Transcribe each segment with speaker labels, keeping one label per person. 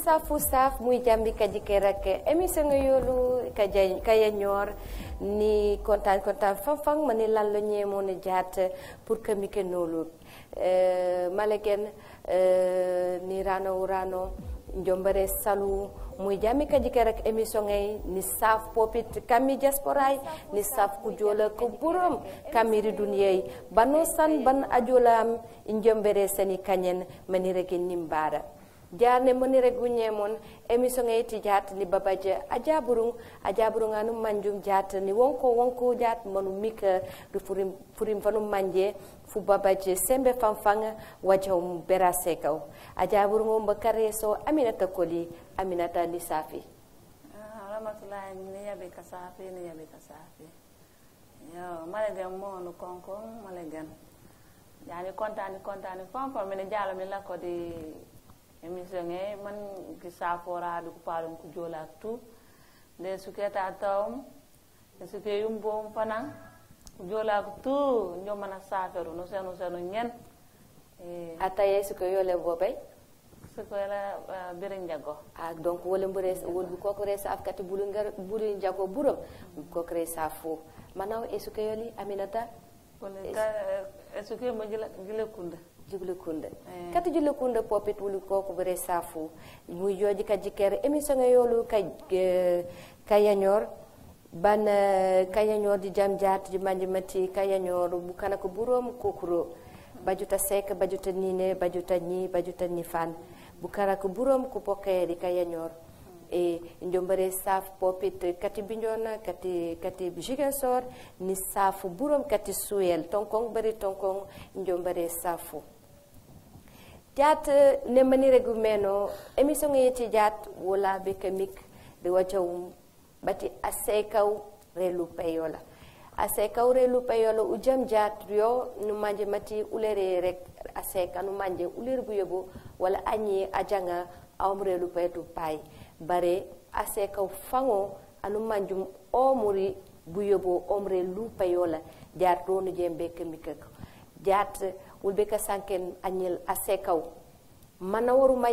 Speaker 1: safu saf muy jambi kaji kerake émission yolu kaya ñor ni kontaan fanfang mani lallo ñemo ne jaat pour que mi ke nolu malegen ni rano njombare salu muy jami kaji kerek émission ngay ni saf popit kami diaspora ni saf ku jola ko burom kamiri duniyay bano san ban ajolam njombare seni kanyen mani reke nimbara jarne moni rek guñemon émission ngay ti jaat ni babaje ajaburung anu manjum jaat ni wonko jaat manu mika du furim fanu manje fu babaje sembe fanfanga wajhum berase kaw ajaburung mbakare so aminata koli aminata ni safi
Speaker 2: rahmatullahi ni yabe kasafi yo malagan mo no konkon malagan yani kontani fanfan mene jalo mi la ko di émission ngay man ki safora du ko palum ku jola tu de suketa tawm de suke yumbo fanan ku jola tu ñomana saferu no senu ñen
Speaker 1: ataye suko yole bobay
Speaker 2: suko la birin jago
Speaker 1: donc wala mbure wol ko ko resa afkati bulun jago burum ko ko resa fo manaw e suko yoli aminata
Speaker 2: wala e suke mo gile kunda
Speaker 1: jigle kunda kati jigle kunda popit wulu koko bere safu muy joji ka jiker émission yolu kayanyor ban kayanyor di jamjat di manjimati kayanyor bukana ko burom kokuro bajuta sek bajuta nine bajuta ni fan bukara ko burom ko poke di kayanyor e njombare saf popit kati binjona kati jigensor ni safu burom kati suyel tonkong bari tonkong njombare safu jat ne mani regu meno émission yeti jat wala be kamik de wajawum bati asekaw relu payola ujam jat yo nu manje mati ulere rek aseka nu manje uler bu yebo wala anyi ajanga awmrelu paytu pay bare asekaw fango anu manjum omuri bu yebo omrelu payola jat ronu jembe kamik jat wulbe ka sanken anyel asekaw mana waruma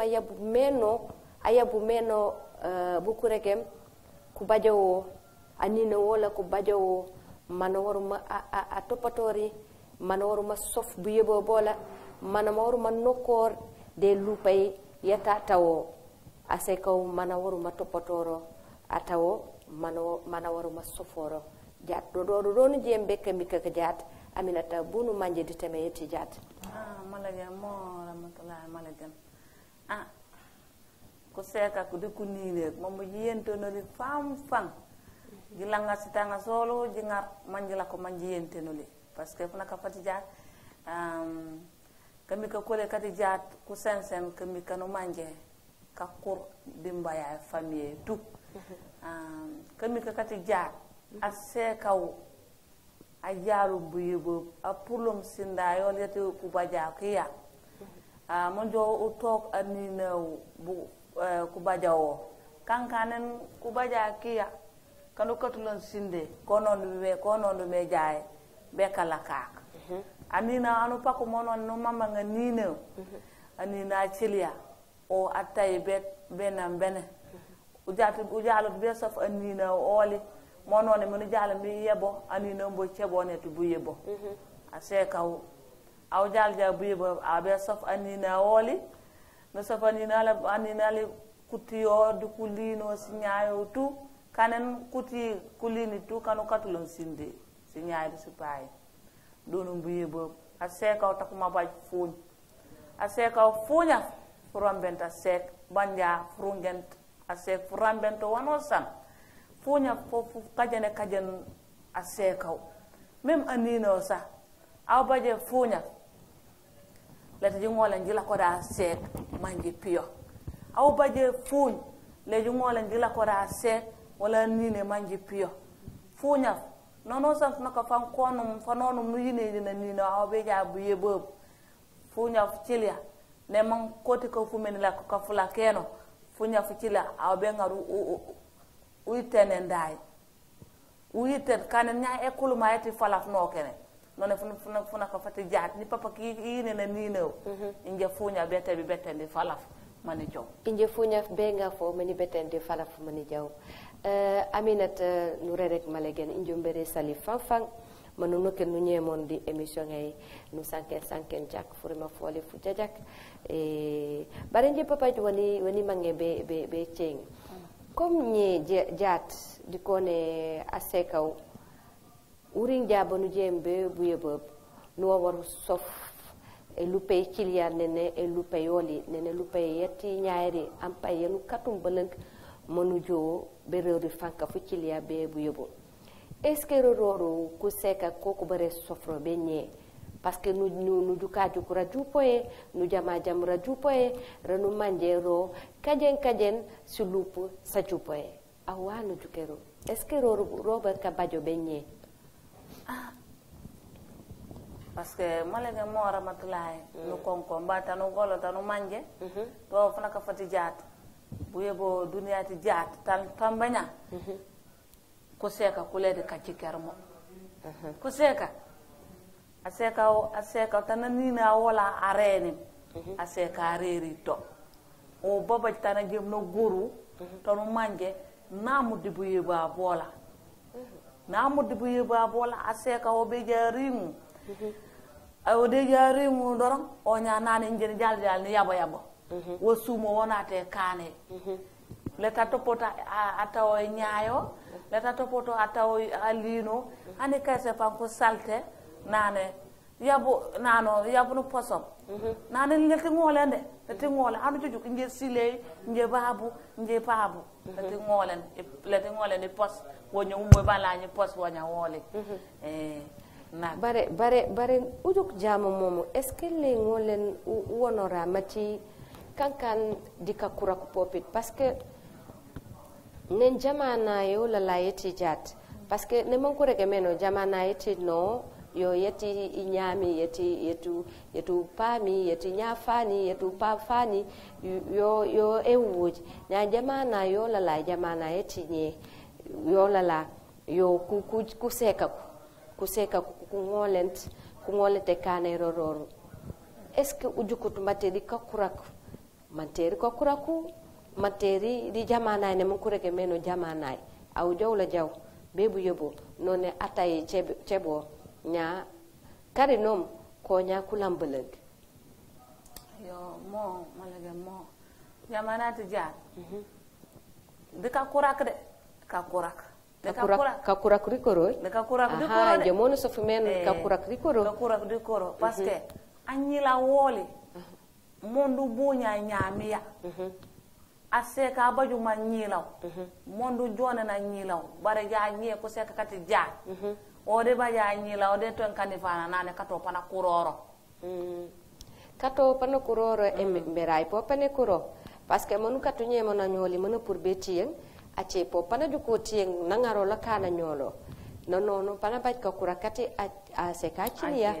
Speaker 1: yab meno ayabu meno bukuregem ku bajawo anino wala ku bajawo mana waruma a topatori mana waruma sof bu yebo bola mana waruma nokor de lupay yata tawo asekaw mana waruma topatoro atawo mana waruma soforo jat do no jembe kamika ka jat aminata bunu manje di teme yeti jat
Speaker 2: malagan mo rahmatullahi malagan ko seka ko de kunile momo yento no li fam gilanga sitanga solo jingar manjila ko manjiyente no li parce que funa ka fati jat kami ka kole kati jat ku sensen kami kanu manje ka kur dimbaya famille tout kami ka kati jat asekaw a jaaru buyebo a pulum sinda yol yete ku baja kiya mon jo u tok anina bu ku bajawo kankanen ku baja kiya kanu katulon sinde konon me jaay be kala kak anina anu pako monon no mama nga nine anina chilia o atay benam bene ujalu be sof anina oli monone mun jala mi yebo ani no mbo chebo ne to buyebo asekaw aw jalja buyebo abe sof ani na woli no sof ani na le kutiyo du kulino sinyayo tu kanen kuti kulini tu kanu katulon sinde sinyayo su pay donu buyebo asekaw takuma baj fuñ asekaw fuña furambenta sek banja frungent asek furambento wanosan funya fofu kajen asekaw mem anino sa aw baje funya lati jingola njila ko da sek mangi piyo aw baje fuñ le jingola njila ko da sek wala nine mangi piyo funya nono sa naka fan konum fanonu muyine dina nino aw be ja bu yebob funya fucilia ne man koti ko fu men la ko kafula keno funya fucilia aw be ngaru uyten ndai uyten kanen nya ekulu mayati falaf no kene none funa ka fati jaat ni papa ki yine na nino inje funya bete ndi falaf mani jaw
Speaker 1: inje funya benga fo mani betende fala fu mani jaw Aminata nurerek malegen injo mbere sali fanfan manu no ken nu ñemon di émission ay nu sanken jak furima fole fu jajak bare nje papa wani mange be ceng comme ñe jaat di kone asekaw uring jabanu jembe buye bob nu war sof e lupe kiliya nene e lupe yoli nene lupe yetti nyaari am pay yenu katum belenk manu jo be rewri fanka fu kiliya be buye bob est-ce que roro ku seka koko bare sofro be nye parce que nu jukaju kura jupoe nu jama jamra jupoe renu manje ro kajen sulupu sa jupoe awa nu jukero est-ce que Robert ka bajo be nye
Speaker 2: parce que malege mo ramatulaay nu konko mbata nu golo tanu manje to fana ka fati jaat bu yebo duniyati jaat tan baña ko seka kulede kacci kermo ko seka aseka tananina wala areni aseka reri to o baba tana jem no guru to no manje namu dibu yeba bola aseka o be jarimu o de jarimu doron o nya nane njeni jal ni yabo wo sumo wonate kane leta topota atawo nyaayo leta topoto atawo alino ani kase panko salte nane yabu no posom nane leti ngolende leti ngole anu jujuk nje sile nje babu nje pabu leti ngolende pos wonya umwe balanye pos wonya wole na
Speaker 1: bare ujuk jamo momo est-ce que le ngolen wonora mati kankan dika kuraku popit parce que nen jamana yo la yeti jat parce que ne man ko rege meno jamana yeti no yo yeti inyami yetu pami yeti nyafani yetu pafani yo ewuj nya jamana yo la jamana yeti nye yo la yo ku seka ku ngolente kane rororo est-ce que ujukutu materi ka kuraku manteri ko kuraku materi di jamana ne mun kureke meno jamana aw jawla jaw bebu yobo none ataye cebo nya kare nom ko nya kulambeleg
Speaker 2: yo mo malage mo jamana ti jaar de ka kurak
Speaker 1: rikoro
Speaker 2: de ka kurak di
Speaker 1: aha
Speaker 2: koro
Speaker 1: jamono so fumen ka kurak rikoro
Speaker 2: parce que anyila woli mondu bunya nyamiya aseka bajuma nyilaw mondu jona na nyilaw bare ja nye ko seka kati ja o de ba ja nyilaw de ton kanifana nane kato pana kuroro
Speaker 1: e meray po pane kuro parce que monu katu nyemo na nyoli mona pour betien ace po pana juko tien nangaro la kana nyolo no pana baj ka kurakati a seka chilia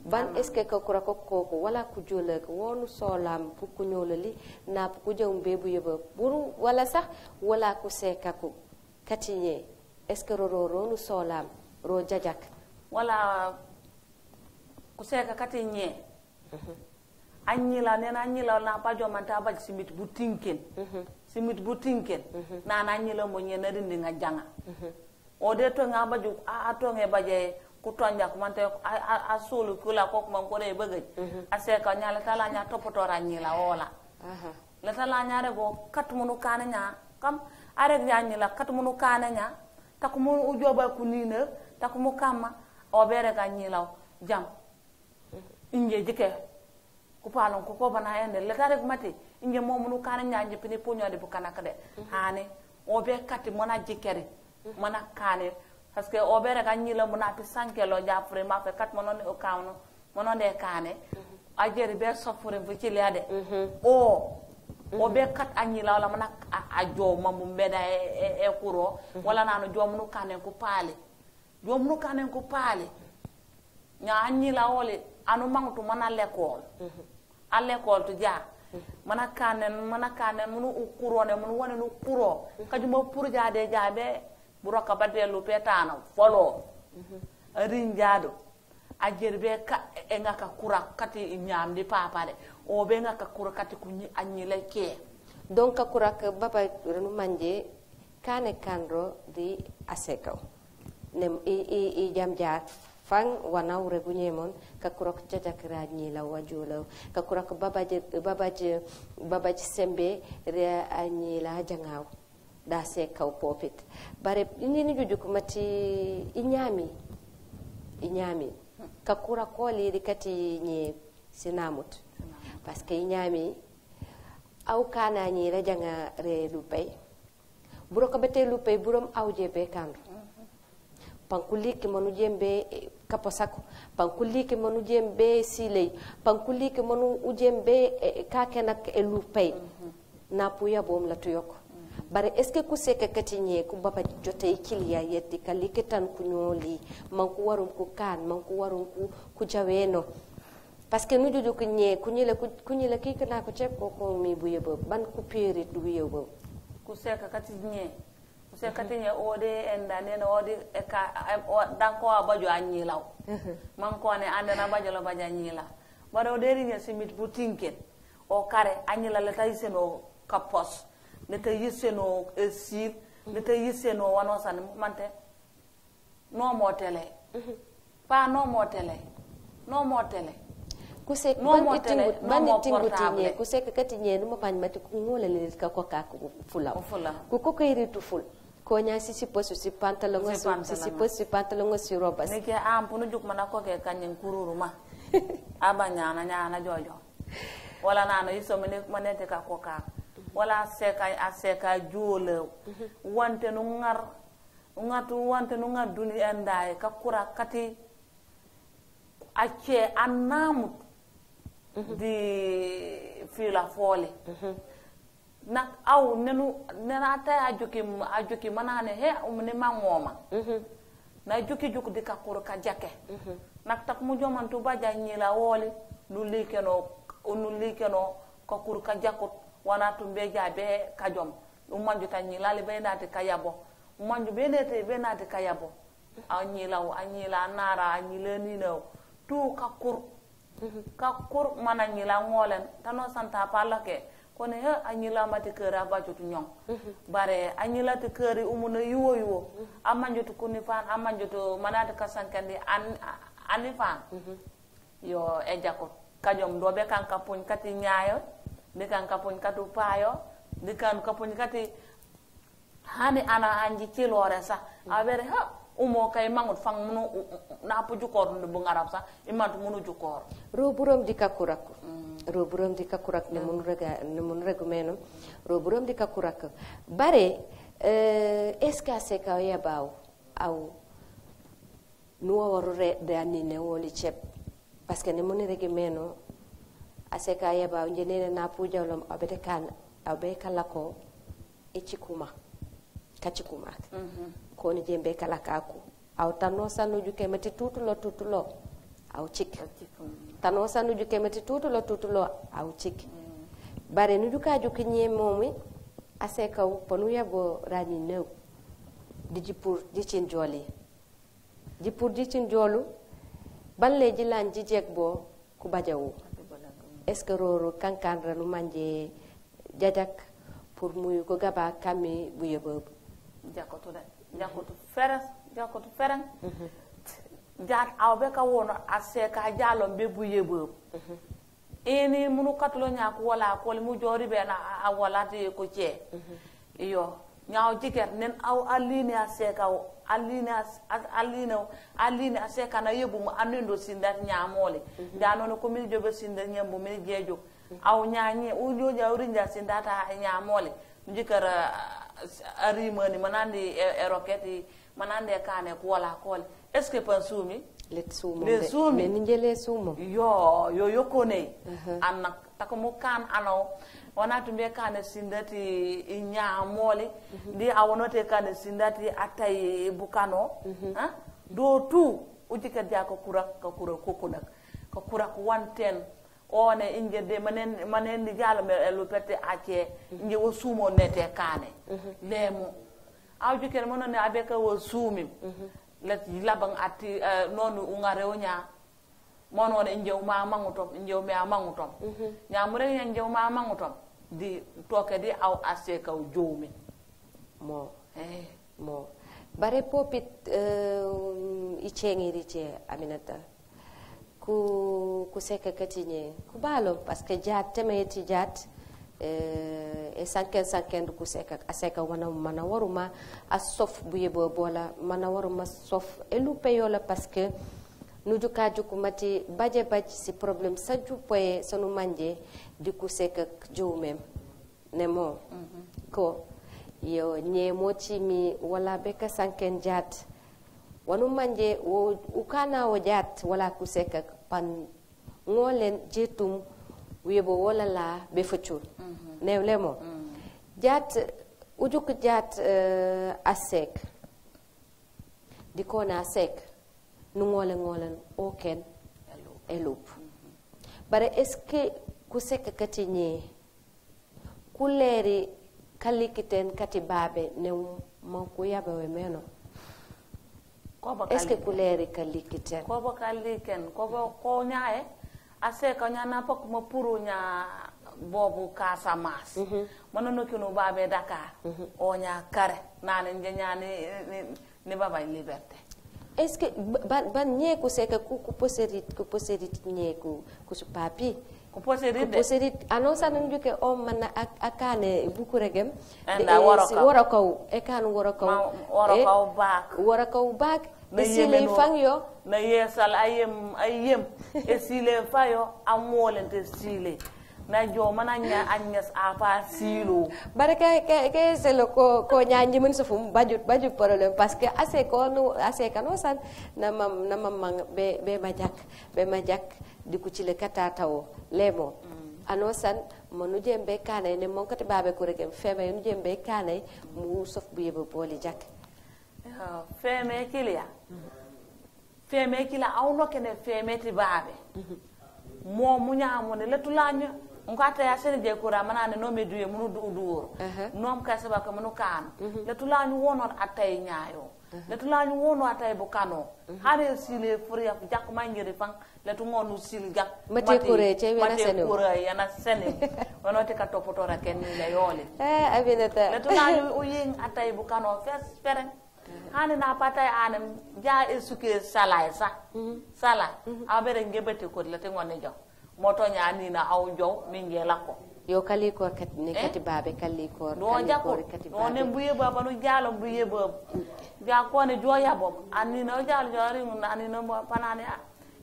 Speaker 1: ban est-ce que ka kurako koko wala ku jole ko wonu solam pu ku nyolali na pu ku jawm bebu yeba buru wala sax wala ku seka ku katinye est-ce que ro nu solam ro jajak
Speaker 2: wala ku seka katinye anyila nena anyila na pajo manta baj simit butinken na anyila mo nyena dindi nga janga o de to nga baju a to nge baje ku tonja ko mante a sulu kula ko man ko re beugej a seka nyala tala nya topoto ranyila wala la tala nya re go katmunu kana nya kam are nyila katmunu kana nya takumu ujoba kunina takumu kama o bere ga nyila jam inje jike ku palon ko bana ende le tare ko mate inje momunu kana nya je pini punyo de bukana kade hane o be kati mona jikere mona kane parce que o bere ga nyila mona pi sankelo jafre ma fe kat monon o kawno monon de kane a jeri be sofure fu ci liade o be kat anyila wala mona a jo mamu mbeda e kuro wala nanu jomnu kane ko paale nya anyila wole anu mangtu mana l'école à l'école to ja mana kanen munu ukuro ne munu wone no kuro kajuma pour jaade jaabe buroka badelu petano folo rin jaado a jerbe ka e ngaka kura kati nyamdi papa de o be nga ka kura kati ku anyila ke
Speaker 1: donc ka kurak baba renu manje kane kandro di asekaw nem i jam jaar fang wana ure gunyemon ka kurak jajakra nyila wajula ka kurak babaje sembe re anyila jangaw da sekaw popit bare ni juju ko mati inyami ka kura koli di kati ni sinamut parce que inyami aw kana ni la janga re lupay buro ko bete lupay burom awje be kandu pankuliki manu jembe kaposako pankuliki manu jembe siley pankuliki manu ujembe kakenak e lupay na puya bom la tuyoko bare est ce que ku seke katinye ku baba jotay kiliya yetti kaliketan ku nyoli manku warum ku kan manku warum ku jaweno parce que nous juju kunyele kikana ko chep ko mi buye bo ban ku peri du yebo
Speaker 2: ku seka katinye ku seka katinye ode enda nena ode e ka danko abajo anyilaw man ko ne andana bajalo baja nyila baro deri nya simit butinken o kare anyila la tay seno kapos ne tay yiseno esir ne tay yiseno wano san mante no motele pa no motele
Speaker 1: kusek ban tinguti nye kusek kati nye numa pan mati kungola le ka ko ka fula ku ko iri tu ful ko nya sisi posu si pantalon si posu pantalon si robas
Speaker 2: ne ke am punu juk mana ko ke kanyin kururuma abanya na jojo wala na no iso manete ka ko ka wala aseka jole wante no ngar wante no ngar duni andaye ka kura kati ace annamut di fila fole nak aw nena ta ajuki manane he umne mangoma na juki di ka kur ka jake nak tak mu joman tu baja nyila wole nu likeno ka kur ka jakut wana tumbe jabe ka jom manju ta nyila le be nati kayabo manju be nati kayabo anyila nara anyile nino tu ka kur mana nyila ngolen tano santa palake kone he anyila mati kera bajutu nyong bare anyila te keri umuna yuwo amanjutu kunifan amanjutu manati kasankandi anifan yo ejako kajom dobe kan kapun kati nyaayo de kan kapun katu payo de kan kapun kati hani ana anji kilore sa abere ha umo kay mangut fang munu na pu jukor ndu ngarab sa imantu munu jukor
Speaker 1: roburom dikakurak roburom dikakurak ne mun regu meno roburom dikakurak bare est-ce que c'est ka yabaw aw no waru re de anine woli chep parce que ne mun regu meno aseka yabaw njenene na pu jawlom abete kan abe kalako echikuma kachikuma ko ni jembe kala kaku aw tanno sanu juke meti tutulo aw chik tanno sanu juke meti tutulo aw chik bare nu juka juki nyemomi aseka ponu yabo rani new dijipur dicin joli jipur dicin jolu balle jilan jijek bo ku bajawu est-ce que roro kankan ranu manje jajak pour muy ko gaba kami bu yebo
Speaker 2: jakotu fereng jaat awbe ka wono aseka jalom be bu yebo eni munu katulo nyaku wala ko mu jori be na wala te ko ce iyo nyaaw jiker nen aw aline aseka aline aseka na yebu mu anendo sindat nyaamole danono ko mi jobe sindat nyambu mi jejo aw nyaanyi ujo jawri nda sindata nyaamole jikar arimani manandi eroketi manande kane ko wala ko est ce que pensumi
Speaker 1: let sumo me ninjele sumo
Speaker 2: yo kone anna takomo kan ano wana tumbe kane sindati nyaamole di awonote kane sindati atay bukano do tu ujika dia ko kura kokunak ko kura ko 110 one inje de manen di jalo me lu pete ace nje wo sumo nete kane lemu awju ken mono ne abe ka wo sumi let labang ati nonu ungare onya mono ne njew ma mangutom njew me mangutom nyamure nya njew ma mangutom di toke di aw ase kaw jowmi
Speaker 1: mo mo bare popit i cengiri ce Aminata ku seka katinye ku balo parce que jaat temeti jaat e sanken ku seka aseka wana mana waruma a sof bu yebo bola mana waruma sof e lupe yola parce que nuju kaju ku mati baje si problème saju poye sonu manje di ku seka jowmem ne mo ko yo nye mochi mi wala beka sanken jaat wanu manje wo ukana wo jaat wala ku seka pan ngolen jetum webo wala la be fucul newlemo jaat ujuk jaat asek dikona asek nu ngolen oken elup bare est-ce que ku seka kati nye kuleri kalikiten kati babe ne manku yabawe meno est-ce que kuleri kalikiten
Speaker 2: ko ba kaliken ko nyaaye ase ka nyana pak ma puru nya bobu Casamance manono kinu babe Dakar o nya kare nane nyani ni baba liberté
Speaker 1: est-ce que ban nye ku seka ku poserit nye ku su papi
Speaker 2: ko poserit
Speaker 1: anosa njuke o man akane bukuregem
Speaker 2: enda
Speaker 1: worakaw e kan worakaw bak
Speaker 2: na
Speaker 1: sile fangyo
Speaker 2: na yesal ayem e sile fayo amolente sile na jo mananya anyas apa silo
Speaker 1: baraka ke selo ko nyanji mun sufum bajut problème parce que ase kanosan na mam be majak di ku ci le katatawo lemo anosan monu jembe kanay ne mon kati babe ko regem febe nu jembe kanay mu sof bu yebo boli jak
Speaker 2: feme kila awno kene feme ti babe mo munyamo ne letulanya ngata ya sene je kura manane no me duye munu duuro nom ka saba ka munu kan letulanya wono atay nyaayo letulanya wono atay bu kano hare sile furiya jak mangere fang letu ngonu sil jak
Speaker 1: mate kure che wena sene
Speaker 2: yana sene wono te ka topotora ken ni la yole
Speaker 1: Aminata
Speaker 2: letulanya uyin atay bu kano fes peren hani na patay anam ja esuke salay sa sala abere ngebete ko lete ngone jaw moto nyani na aw jow minge lakko
Speaker 1: yo kali ko kat ne kati babe kali ko
Speaker 2: do jakko no ne buye baba no jalo buye baba ja ko ne joya bob ani no jalo jari mun ani no panane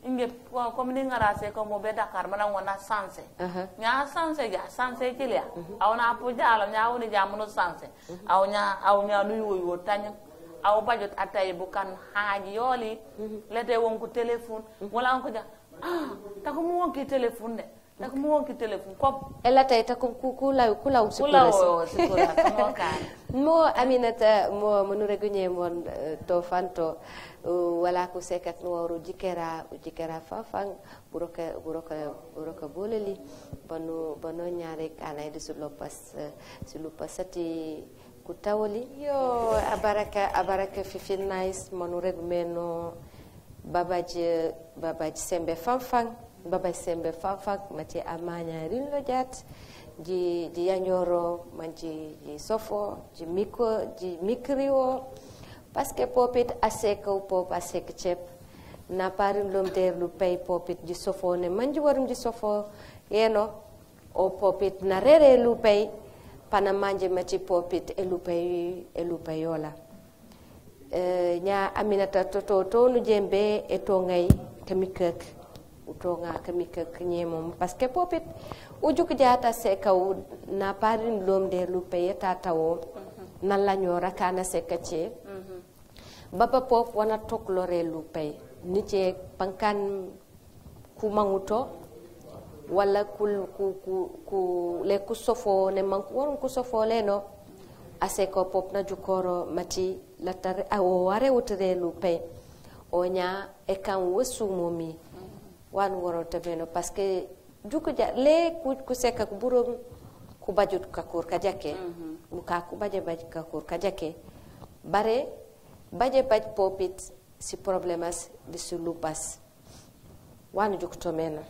Speaker 2: inge ko mini ngara se ko mo be Dakar mana wona sanse nya sanse ja sanse kilia aw na pu jalo nya woni jamuno sanse aw nya nu yo tanya aw bajot atay bukan haji yoli lete wonku telephone wala onko ja ta ko mo wonki telephone de ta ko mo wonki telephone ko
Speaker 1: ela tay ta ko kulaw sikura
Speaker 2: mo kan
Speaker 1: mo Aminata mo nu regunye mon to fanto wala ko sekat no woro jikera fafang buroka boleli bano nyaare kanay de sur le passati kutawoli yo abaraka fifi nice monu regumeno babaji sembe fanfang mati amanya rinlo jat ji yanyoro manji ji sofo ji mikriwo parce que popit aseka pop aseka chep na parim lom der lu pay popit ji sofo ne manji warum ji sofo yeno o popit na rere lu pay pana manje mati popit elupe yola nya Aminata to nu jembe e to ngay kamikek utonga kamikek nyemom parce que popit ujuk jata se kaw na parin lom de lupe tatawo nan la ñora kana se kace baba pop wana toklore lupe ni ce pankan ku manguto wala ku le ku sofo ne man won ku sofo le no ase ko pop na jukoro mati latare o ware utere lupe onya e kan wesu momi wan woro tabeno parce que juku ja le ku seka ku burum ku bajut ka kur ka jake muka ku baje ka kur ka jake bare baje popit si problemas de sulupas wani jukto mena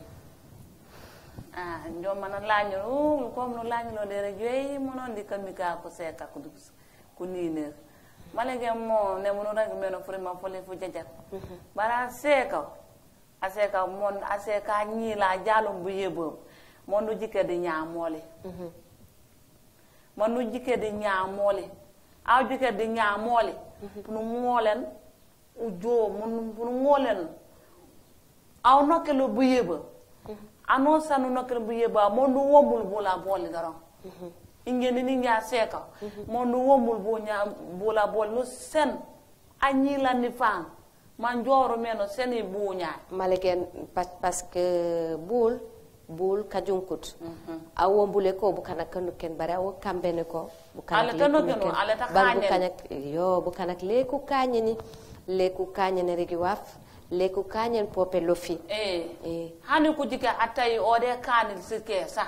Speaker 2: njo mana laño comme no laño de re joyi mo non di kamika ko seka ku niner malege mo ne mo rag meno frima fole fu jajat bara seka aseka mon aseka ñila jalum bu yebo mon du jike di ñaamole mon du jike di ñaamole aw jike di ñaamole pour molen u jo mon pour molen aw nokelo bu yebo ano sanu nokelo bu yebo mon du womul bola bol garan ingeni ni nya seka mon du womul bo nya bola bol no sen anyila ni fan man joro meno seni buña
Speaker 1: malegen parce que bul kajunkut a wombule ko bu kana kanu ken bare o kambene ko bu kana
Speaker 2: ala ta kanya
Speaker 1: yo bu kana leku kanyeni regi waf leku kanyen pope lofi
Speaker 2: hani ku jike atay o de kanil sike sa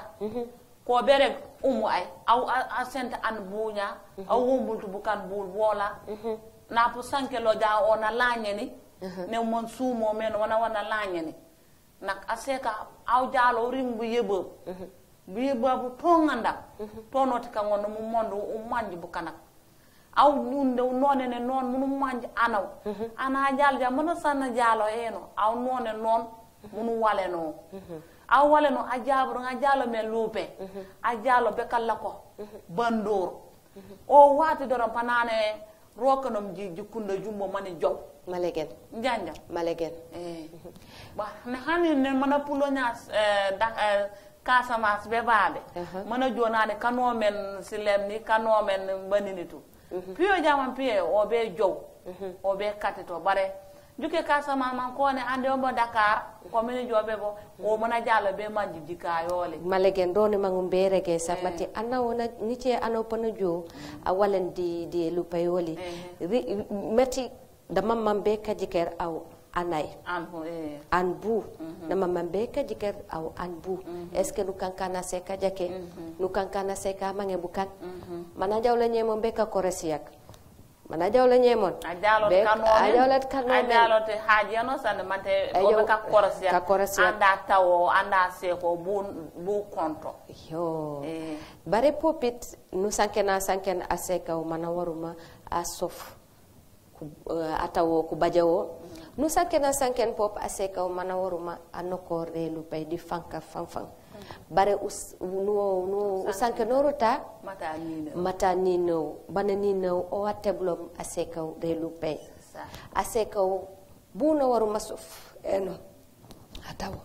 Speaker 2: ko bere umu ay aw asenta an buña aw wombultu bu kan bul wola na po sanke lo ja ona lañeni ne mon sumo men wana lañeni nak aseka aw jalo rimbu yebo bu yebo bu tonganda tonoti kan wono mu mondo manji bu kanak aw dunde nonene non munu manji anaw ana jalja mono sanna jalo eno aw none non munu waleno aw waleno a jabru nga jalo men lupe a jalo be kala ko bandor o wati doron panane rokanum ji kunda jumbo mani jow
Speaker 1: malegen
Speaker 2: njanja
Speaker 1: malegen
Speaker 2: ba na hani ne mana pulo nya Casamance be baade mana jonane kanomen silemni kanomen baninitu piyo jaman piyo o be jow o be katito bare juke Casamance man ko ne ande o Dakar ko men jobe bo o mana jalo be manji jikayole
Speaker 1: malegen doni mangum berege sapati anna wona nice ano pano jo a walen di lupayoli meti da mamman be kajiker aw anay an bu da mamman be kajiker aw an bu est ce que nu kankana se kajake nu kankana se ka mange bukan mana jawla nyemo be ka koresiak mana jawla nyemon
Speaker 2: ajalo te hajano sande mante o ka koresiak anda tawo anda se ko bu konto
Speaker 1: yo bare popit nu sankena aseka o mana waruma asof atawo ku bajawo nu sanken pop aseka o mana waruma anoko relu pay di fanka fanfan bare no sankenoruta mata nino bananino o ateblo aseka relu pay aseka buna waruma sof eno atawo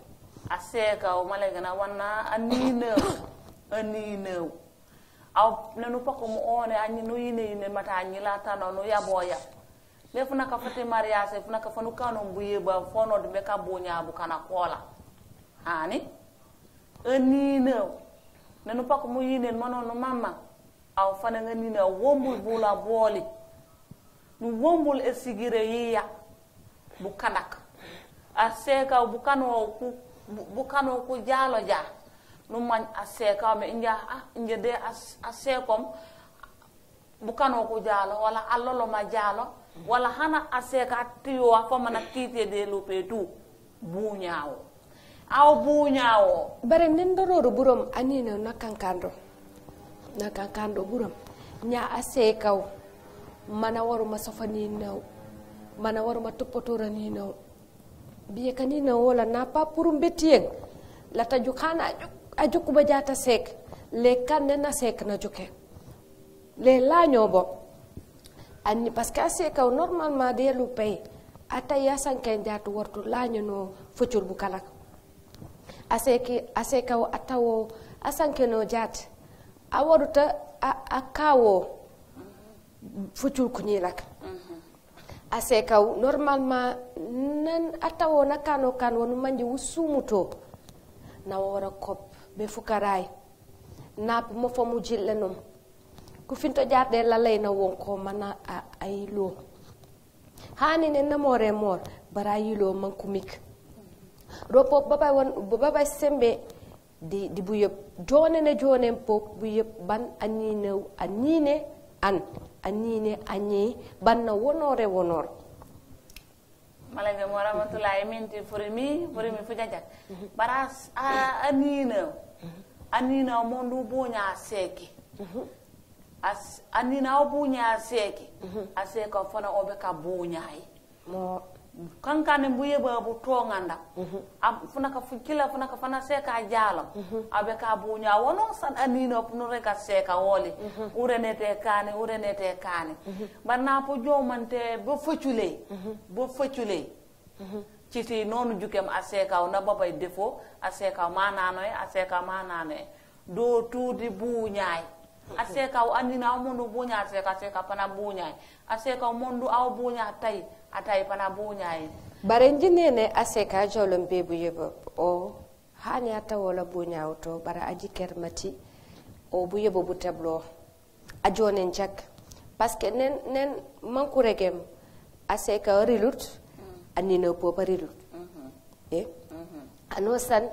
Speaker 2: aseka o malegana wana anino aw nanu pako mo one anyi no yine mata anyi lata no yaboya le funa ka fati mariage funa ka fanu kanu buye ba fono de ka bonya bu kana kola hani anino nanu pako mo yine mano no mama aw fana ngani na wombul bula boli nu wombul esigire yiya bu kanak aseka bu kano ku jalo ja nu man aseka me inja de asekom bukano ko jalo wala allolo ma jalo wala hana aseka tiyo fa mana tite de lupe tu buñaawo aw buñaawo
Speaker 1: bare nendoro burom anina nakankando burom nya aseka mana waru masafani naw mana waru matopotora ni naw biye kanina wala na pa purum betien la taju khana ajuku bajata sek le kanne na sek na juke le laño bo anni parce que aseka normalement de lu pay ataya sanken jatu wartu laño no fucul bu kala aseka atawo asanke no jat awaruta akawo fucul kunyilak aseka normalement nan atawo nakano kan wonu manji wusumuto na wara kop be fukaray nap mo famu jillenum ku finto jaade la layna wonko mana ay lo hani ne namore mor bara yilo man kumik ropo baba sembe di buyep jone pok buyep ban anine anyi ban na wonor
Speaker 2: malage mo rahmatullahi minti furimi fujajak baras anina mondu bonya seki anina obunya seki aseka fana obe ka bunyai
Speaker 1: mo
Speaker 2: kankane buye babu tonganda funa ka fukila funa ka fana seka jalo abe ka bunya wono san anina puno reka seka woli urenete kane banna po jomante bo focule citi nonu jukem aseka na babay defo aseka manano do tudi bunyai aseka andina mondu bunya aseka pana bunyai aseka mondu aw bunya atai pana bunyai
Speaker 1: bare jinene aseka jolom bebu yebo o hani ata wala bunya auto bara aji kermati o bu yebo bu tablo ajonen jak parce que nen mankuregem aseka rilut anino popa rilut ano san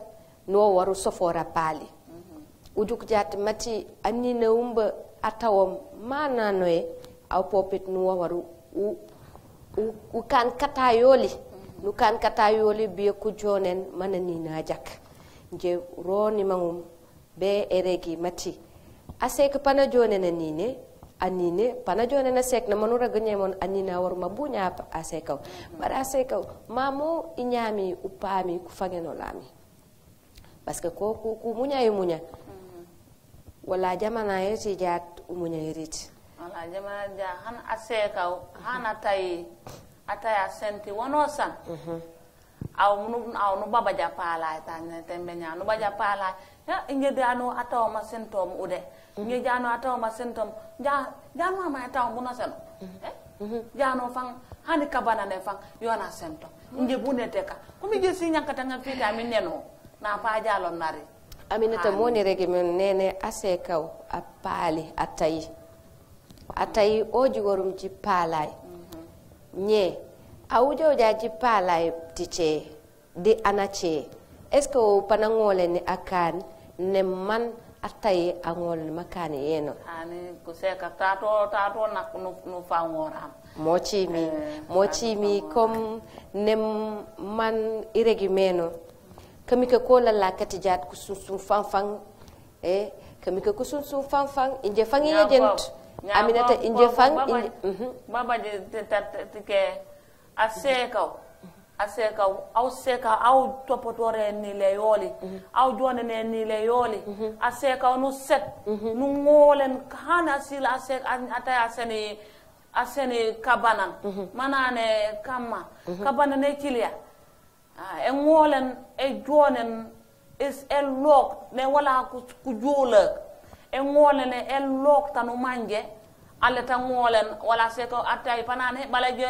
Speaker 1: no waru sofora pali ujuk jat mati anina umba atawam manano e aw popit no waru u kan katayoli be ku jonen manani na jak je roni mangum be eregi mati asek pana jonen anine pana jonen asek na manura ganyemon anina war mabunya asekaw bara asekaw mamo inyami upami ku fageno lami parce que ko ku munya wala jamana yeti jat umunya yirit
Speaker 2: wala jamana ja han aseka hana tay ataya senti wono san aw no baba ja pala tan tembe nya no baja pala ya inge dano ataw ma sentom ude inge jano ataw ma sentom jano ma ataw buno sen jano fang hani kabana ne fang yona sentom inge bunete ka komi je si nyankata ngapita min neno na pa jalo nari
Speaker 1: aminata moni regi men nene asekaw a pali atayi oji worum ci palay nye awujo jaji palay tiche di anache est-ce que panangole ni akan ne man atayi angol makani yeno
Speaker 2: ani ko seka tato nak no fangoram
Speaker 1: mochi mi comme nem man iregi meno kami ka kola la katijat kususun fanfang kami ka kususun fanfang inje fangi agent aminata inje fang
Speaker 2: baba de ke aseka au topotore ni le yoli au jone ne ni le yoli aseka no set no ngolen kana sila aseka ata aseni kabanan manane kama kabana ne kilia e ngolen e jonen is el lok ne wala ku jola e ngolen e lok tanu manje alle ta ngolen wala se ko atay panane bala je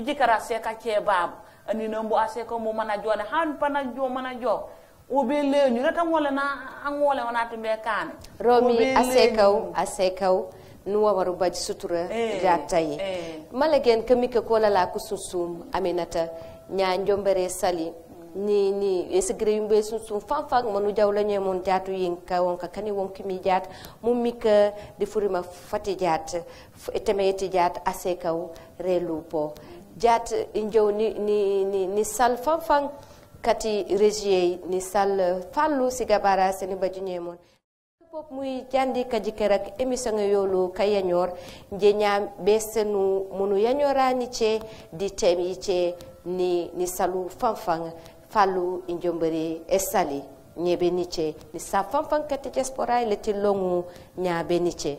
Speaker 2: jikara se ka kebab ani nombo ase ko mo mana jone han pana jo o be leñu reta ngolen na ngole wona tumbe kan
Speaker 1: romi asekaw nuwa waru baji sutura jatayi malagen kamika kola la kususum aminata nya njombere sali ni esegre yumbe sun fanfang manu jawla nyemon jatu yinka wonka kani wonki mi jat mumika defurima fati jat etemeti jat asekaw relupo jat injo ni sal fanfang kati regie ni sal fallu sigabara seni baju nyemon pop muy jandi kaji kerak emission yolu kayanyor njenya besenu munu yanyora ni che di temi che ni salu fanfang falu injombere esali nyebe niche ni sa fanfang kati diaspora leti longu nyabe niche